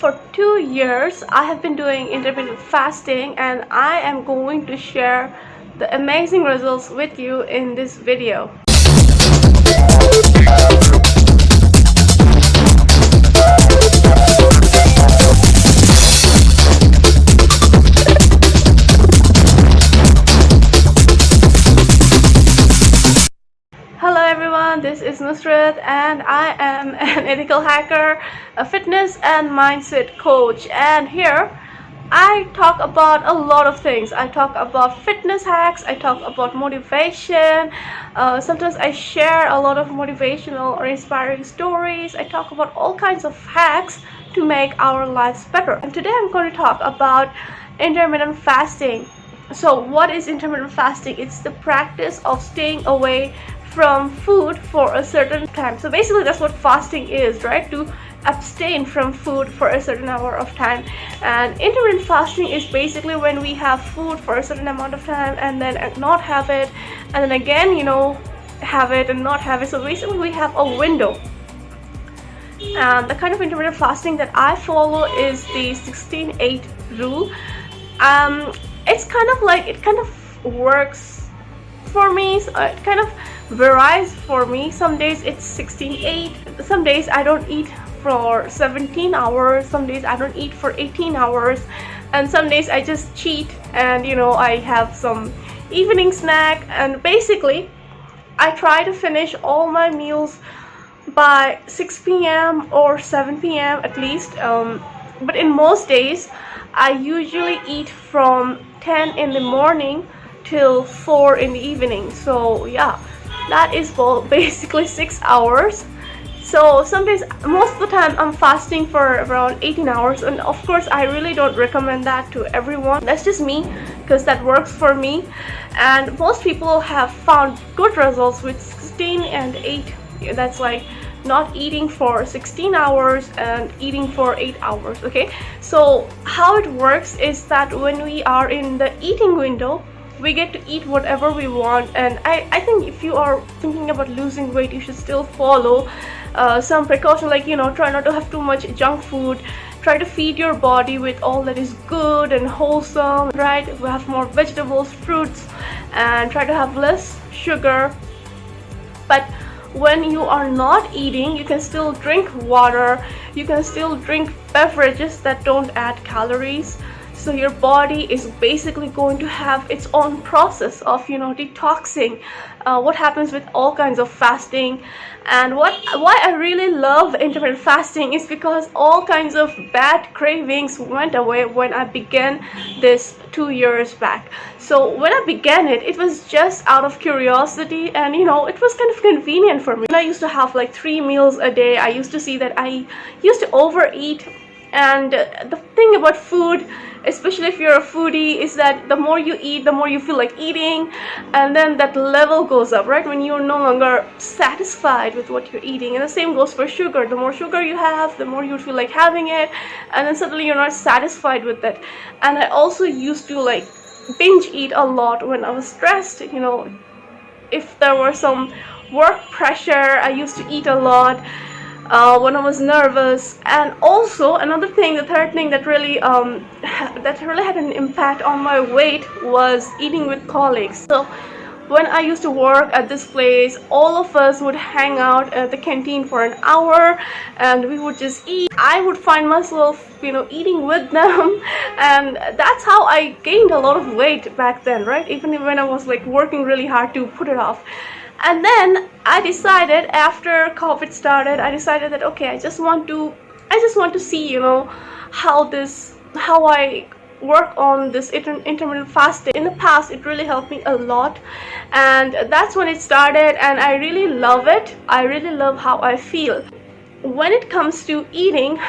For 2 years, I have been doing intermittent fasting, and I am going to share the amazing results with you in this video. Hello everyone, this is Nusrat and I am an ethical hacker, a fitness and mindset coach, and here I talk about a lot of things. I talk about fitness hacks, I talk about motivation, sometimes I share a lot of motivational or inspiring stories. I talk about all kinds of hacks to make our lives better. And today I'm going to talk about intermittent fasting. So what is intermittent fasting? It's the practice of staying away from food for a certain time. So basically that's what fasting is, right? To abstain from food for a certain hour of time. And intermittent fasting is basically when we have food for a certain amount of time and then not have it, and then again, have it and not have it. So basically we have a window. And the kind of intermittent fasting that I follow is the 16-8 rule. It's kind of works for me. So it kind of varies for me. Some days it's 16-8, some days I don't eat for 17 hours, some days I don't eat for 18 hours, and some days I just cheat and I have some evening snack. And basically I try to finish all my meals by 6 p.m. or 7 p.m. at least, but in most days I usually eat from 10 in the morning till 4 in the evening. So yeah, that is basically 6 hours. So some days, most of the time, I'm fasting for around 18 hours, and of course I really don't recommend that to everyone. That's just me, because that works for me, and most people have found good results with 16 and 8. That's like not eating for 16 hours and eating for 8 hours. Okay, so how it works is that when we are in the eating window, we get to eat whatever we want. And I think if you are thinking about losing weight, you should still follow some precaution, like try not to have too much junk food, try to feed your body with all that is good and wholesome, right? We have more vegetables, fruits, and try to have less sugar. But when you are not eating, you can still drink water, you can still drink beverages that don't add calories. So your body is basically going to have its own process of detoxing. What happens with all kinds of fasting, and why I really love intermittent fasting is because all kinds of bad cravings went away when I began this 2 years back. So when I began it, it was just out of curiosity, and it was kind of convenient for me. When I used to have like 3 meals a day, I used to see that I used to overeat. And the thing about food, especially if you're a foodie, is that the more you eat, the more you feel like eating, and then that level goes up, right? When you're no longer satisfied with what you're eating. And the same goes for sugar. The more sugar you have, the more you feel like having it, and then suddenly you're not satisfied with it. And I also used to like binge eat a lot when I was stressed. If there was some work pressure, I used to eat a lot. When I was nervous. And also another thing, the third thing that really had an impact on my weight was eating with colleagues. So when I used to work at this place, all of us would hang out at the canteen for an hour and we would just eat. I would find myself eating with them, and that's how I gained a lot of weight back then, right? Even when I was like working really hard to put it off. And then I decided, after COVID started, I decided that okay, I just want to see how I work on this intermittent fasting. In the past, it really helped me a lot, and that's when it started, and I really love it. I really love how I feel. When it comes to eating,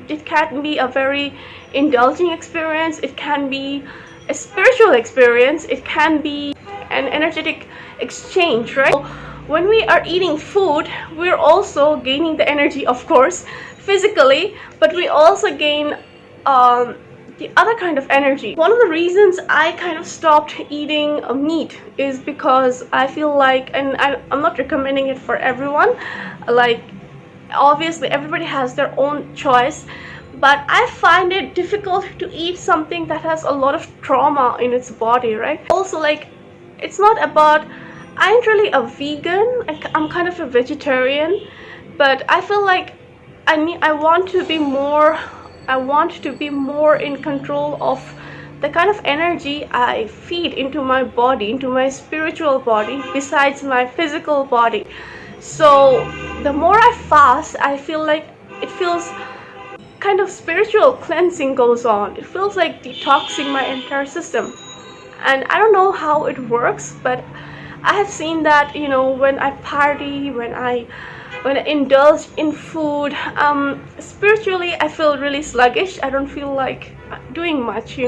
it can be a very indulging experience, it can be a spiritual experience, it can be an energetic exchange, right? So when we are eating food, we're also gaining the energy, of course, physically, but we also gain the other kind of energy. One of the reasons I kind of stopped eating meat is because I feel like, and I'm not recommending it for everyone, like obviously everybody has their own choice, but I find it difficult to eat something that has a lot of trauma in its body, right? Also, like, it's not about, I ain't really a vegan, I'm kind of a vegetarian, but I feel like I want to be more, in control of the kind of energy I feed into my body, into my spiritual body, besides my physical body. So the more I fast, I feel like it feels kind of spiritual cleansing goes on. It feels like detoxing my entire system. And I don't know how it works, but I have seen that, when I party, when I indulge in food, spiritually I feel really sluggish. I don't feel like doing much.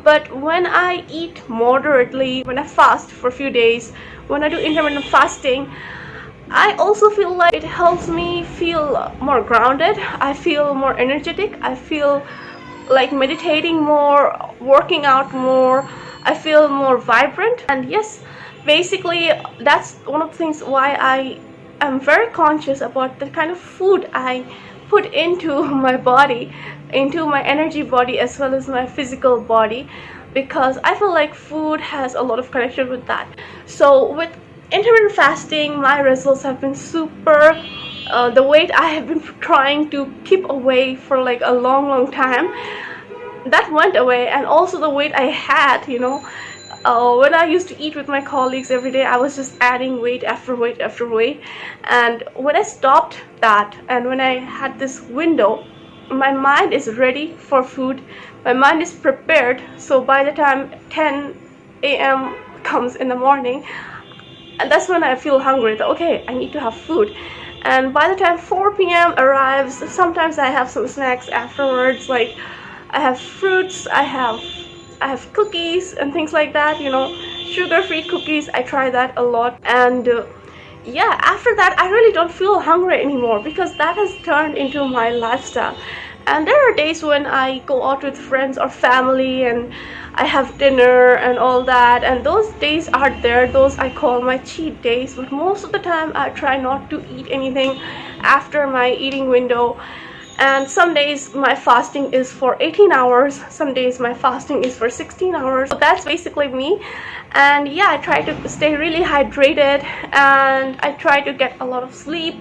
But when I eat moderately, when I fast for a few days, when I do intermittent fasting, I also feel like it helps me feel more grounded. I feel more energetic. I feel like meditating more, working out more. I feel more vibrant. And yes, basically that's one of the things why I am very conscious about the kind of food I put into my body, into my energy body as well as my physical body, because I feel like food has a lot of connection with that. So with intermittent fasting, my results have been super. The weight I have been trying to keep away for like a long time, that went away. And also the weight I had, when I used to eat with my colleagues every day, I was just adding weight after weight after weight. And when I stopped that, and when I had this window, my mind is ready for food, my mind is prepared. So by the time 10 a.m. comes in the morning, and that's when I feel hungry, that okay, I need to have food. And by the time 4 p.m. arrives, sometimes I have some snacks afterwards, like I have fruits, I have cookies and things like that, sugar-free cookies. I try that a lot. And yeah, after that I really don't feel hungry anymore, because that has turned into my lifestyle. And there are days when I go out with friends or family and I have dinner and all that, and those days are there. Those I call my cheat days. But most of the time I try not to eat anything after my eating window. And some days my fasting is for 18 hours, some days my fasting is for 16 hours. So that's basically me. And yeah, I try to stay really hydrated, and I try to get a lot of sleep.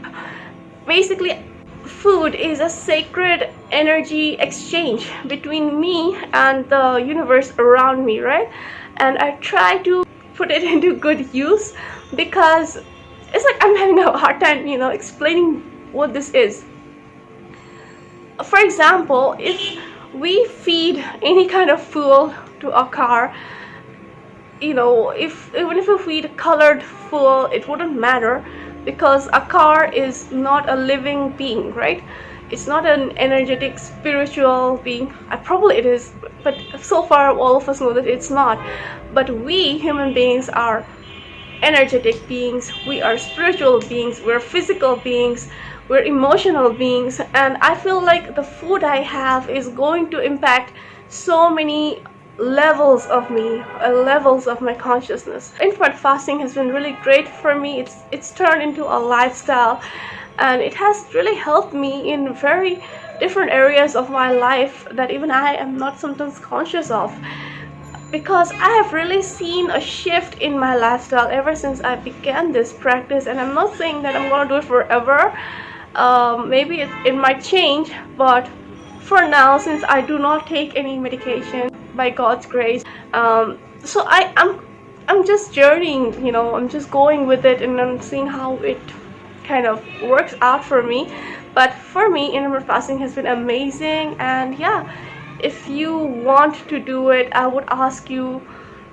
Basically, food is a sacred energy exchange between me and the universe around me, right? And I try to put it into good use, because it's like I'm having a hard time, explaining what this is. For example, if we feed any kind of fuel to a car, even if we feed colored fuel, it wouldn't matter, because a car is not a living being, right? It's not an energetic spiritual being. Probably it is, but so far all of us know that it's not. But we human beings are energetic beings, we are spiritual beings, we're physical beings, we're emotional beings. And I feel like the food I have is going to impact so many levels of me, levels of my consciousness. Intermittent fasting has been really great for me. It's turned into a lifestyle, and it has really helped me in very different areas of my life that even I am not sometimes conscious of, because I have really seen a shift in my lifestyle ever since I began this practice. And I'm not saying that I'm gonna do it forever. Maybe it might change, but for now, since I do not take any medication, by God's grace, so I'm just journeying, I'm just going with it, and I'm seeing how it kind of works out for me. But for me, intermittent fasting has been amazing. And yeah, if you want to do it, I would ask you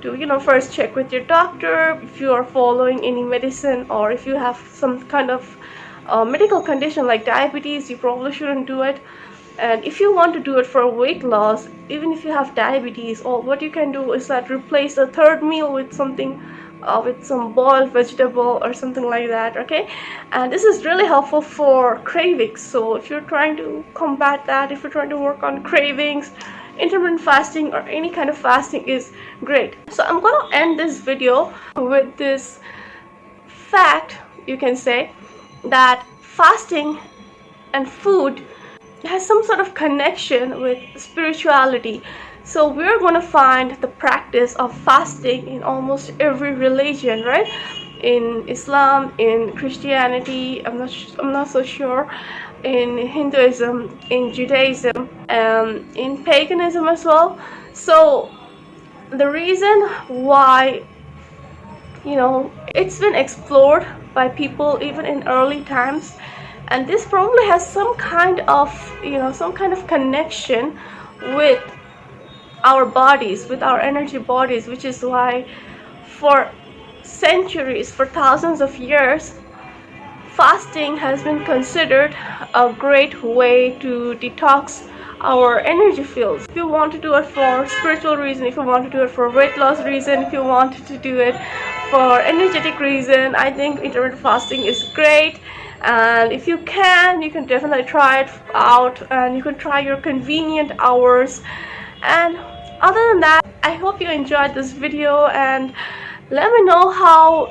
to first check with your doctor if you are following any medicine, or if you have some kind of medical condition like diabetes, you probably shouldn't do it. And if you want to do it for weight loss, even if you have diabetes, or what you can do is that replace the third meal with something, with some boiled vegetable or something like that, okay? And this is really helpful for cravings. So if you're trying to combat that, if you're trying to work on cravings, intermittent fasting or any kind of fasting is great. So I'm gonna end this video with this fact, you can say, that fasting and food has some sort of connection with spirituality. So we're going to find the practice of fasting in almost every religion, right? In Islam, in Christianity, I'm not so sure, in Hinduism, in Judaism, in paganism as well. So the reason why, it's been explored by people even in early times, and this probably has some kind of connection with our bodies, with our energy bodies, which is why for centuries, for thousands of years, fasting has been considered a great way to detox our energy fields. If you want to do it for spiritual reason, if you want to do it for weight loss reason, if you want to do it for energetic reason, I think intermittent fasting is great. And if you can definitely try it out, and you can try your convenient hours. And other than that, I hope you enjoyed this video, and let me know how,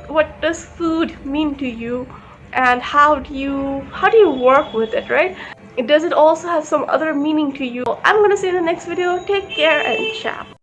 what does food mean to you, and how do you work with it, right? Does it also have some other meaning to you? I'm gonna see you in the next video. Take care and ciao.